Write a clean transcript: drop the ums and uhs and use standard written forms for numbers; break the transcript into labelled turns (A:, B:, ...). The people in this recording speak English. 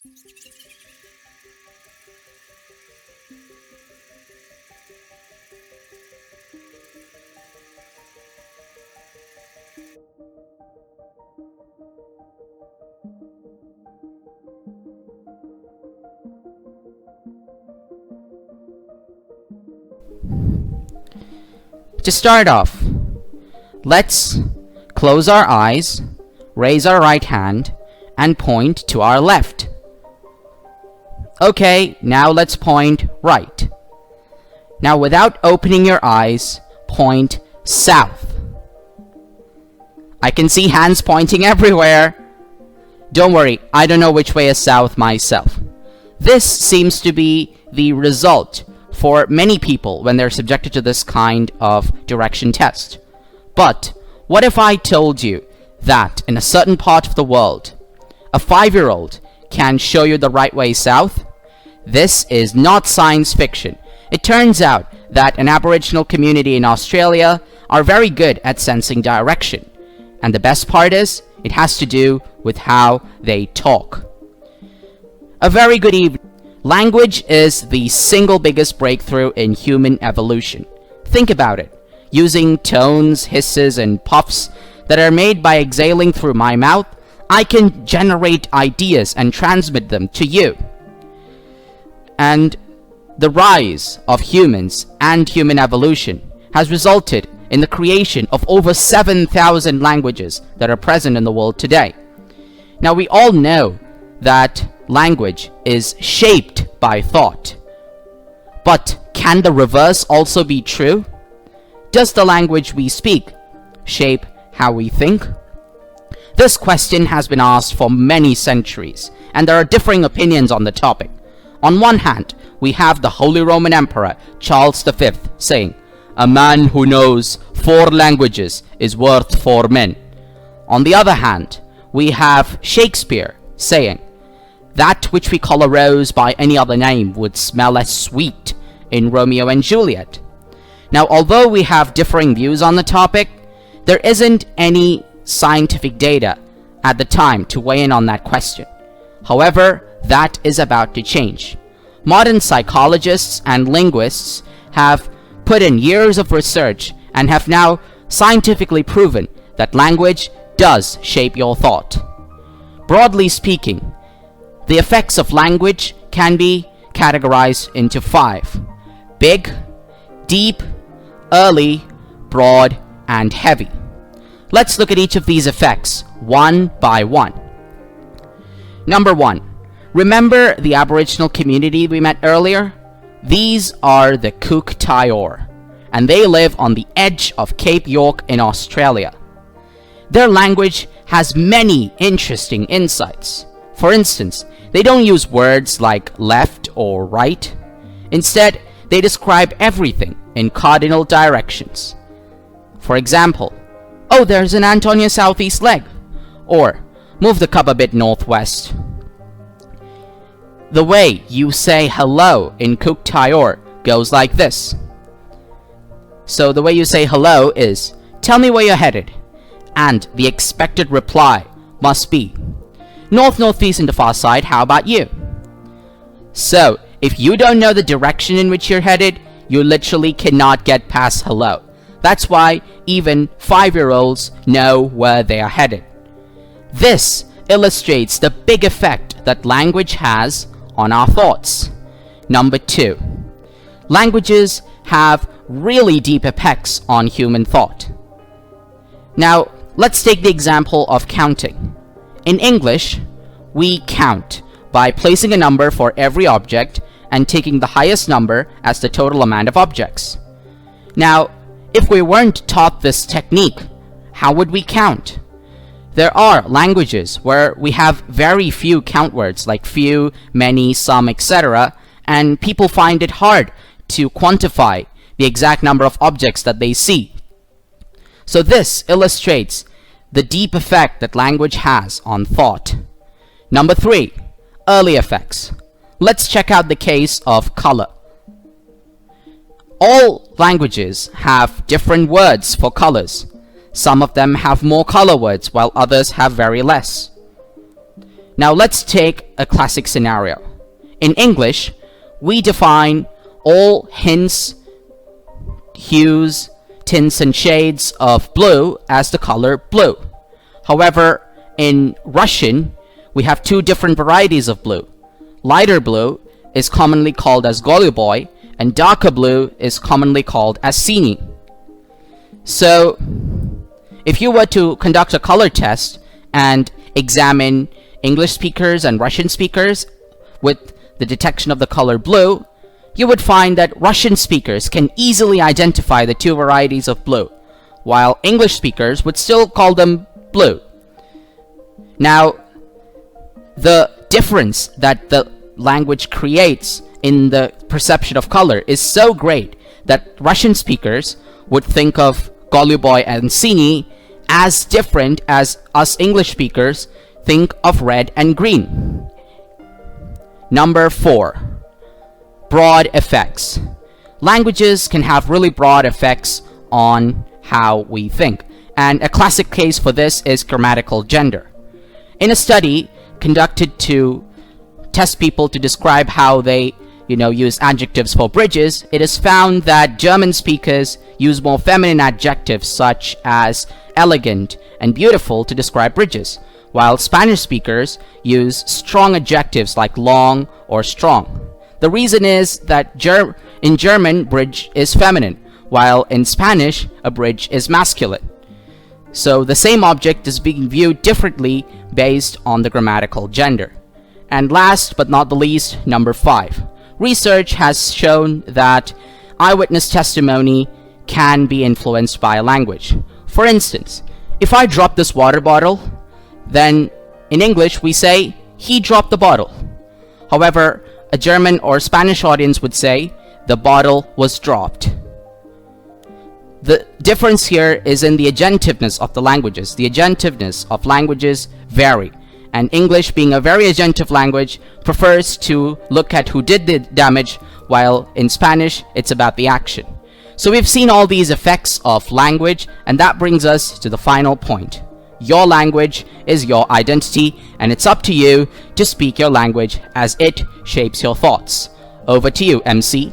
A: To start off, let's close our eyes, raise our right hand, and point to our left. Okay, now let's point right. Now without opening your eyes, point south. I can see hands pointing everywhere. Don't worry, I don't know which way is south myself. This seems to be the result for many people when they're subjected to this kind of direction test. But what if I told you that in a certain part of the world, a 5-year-old can show you the right way south? This is not science fiction. It turns out that an Aboriginal community in Australia are very good at sensing direction. And the best part is, it has to do with how they talk. A very good evening. Language is the single biggest breakthrough in human evolution. Think about it. Using tones, hisses, and puffs that are made by exhaling through my mouth, I can generate ideas and transmit them to you. And the rise of humans and human evolution has resulted in the creation of over 7,000 languages that are present in the world today. Now, we all know that language is shaped by thought. But can the reverse also be true? Does the language we speak shape how we think? This question has been asked for many centuries, and there are differing opinions on the topic. On one hand, we have the Holy Roman Emperor Charles V saying, "A man who knows 4 languages is worth 4 men." On the other hand, we have Shakespeare saying, "That which we call a rose by any other name would smell as sweet" in Romeo and Juliet. Now, although we have differing views on the topic, there isn't any scientific data at the time to weigh in on that question. However, that is about to change. Modern psychologists and linguists have put in years of research and have now scientifically proven that language does shape your thought. Broadly speaking, the effects of language can be categorized into 5: big, deep, early, broad, and heavy. Let's look at each of these effects one by one. Number 1. Remember the Aboriginal community we met earlier? These are the Cook Taior, and they live on the edge of Cape York in Australia. Their language has many interesting insights. For instance, they don't use words like left or right. Instead, they describe everything in cardinal directions. For example, "Oh, there's an ant on your southeast leg," or "Move the cup a bit northwest." The way you say hello in Cook Taior goes like this. So the way you say hello is, "Tell me where you're headed," and the expected reply must be, "North-northeast and the far side, how about you?" So, if you don't know the direction in which you're headed, you literally cannot get past hello. That's why even 5-year-olds know where they are headed. This illustrates the big effect that language has on our thoughts. Number 2. Languages have really deep effects on human thought. Now, let's take the example of counting. In English, we count by placing a number for every object and taking the highest number as the total amount of objects. Now, if we weren't taught this technique, how would we count? There are languages where we have very few count words like few, many, some, etc., and people find it hard to quantify the exact number of objects that they see. So this illustrates the deep effect that language has on thought. Number 3, early effects. Let's check out the case of color. All languages have different words for colors. Some of them have more color words while others have very less. Now let's take a classic scenario. In English, we define all hints, hues, tints, and shades of blue as the color blue. However, in Russian, we have two different varieties of blue. Lighter blue is commonly called as голубой, and darker blue is commonly called as синий. So, if you were to conduct a color test and examine English speakers and Russian speakers with the detection of the color blue, you would find that Russian speakers can easily identify the two varieties of blue, while English speakers would still call them blue. Now, the difference that the language creates in the perception of color is so great that Russian speakers would think of голубой and синий as different as us English speakers think of red and green. Number 4. Broad effects. Languages can have really broad effects on how we think, and a classic case for this is grammatical gender. In a study conducted to test people to describe how they use adjectives for bridges, it is found that German speakers use more feminine adjectives such as elegant and beautiful to describe bridges, while Spanish speakers use strong adjectives like long or strong. The reason is that in German, bridge is feminine, while in Spanish, a bridge is masculine. So the same object is being viewed differently based on the grammatical gender. And last but not the least, number 5. Research has shown that eyewitness testimony can be influenced by a language. For instance, if I drop this water bottle, then in English we say, he dropped the bottle. However, a German or Spanish audience would say, the bottle was dropped. The difference here is in the agentiveness of the languages. The agentiveness of languages vary, and English, being a very agentive language, prefers to look at who did the damage, while in Spanish, it's about the action. So we've seen all these effects of language, and that brings us to the final point. Your language is your identity, and it's up to you to speak your language as it shapes your thoughts. Over to you, MC.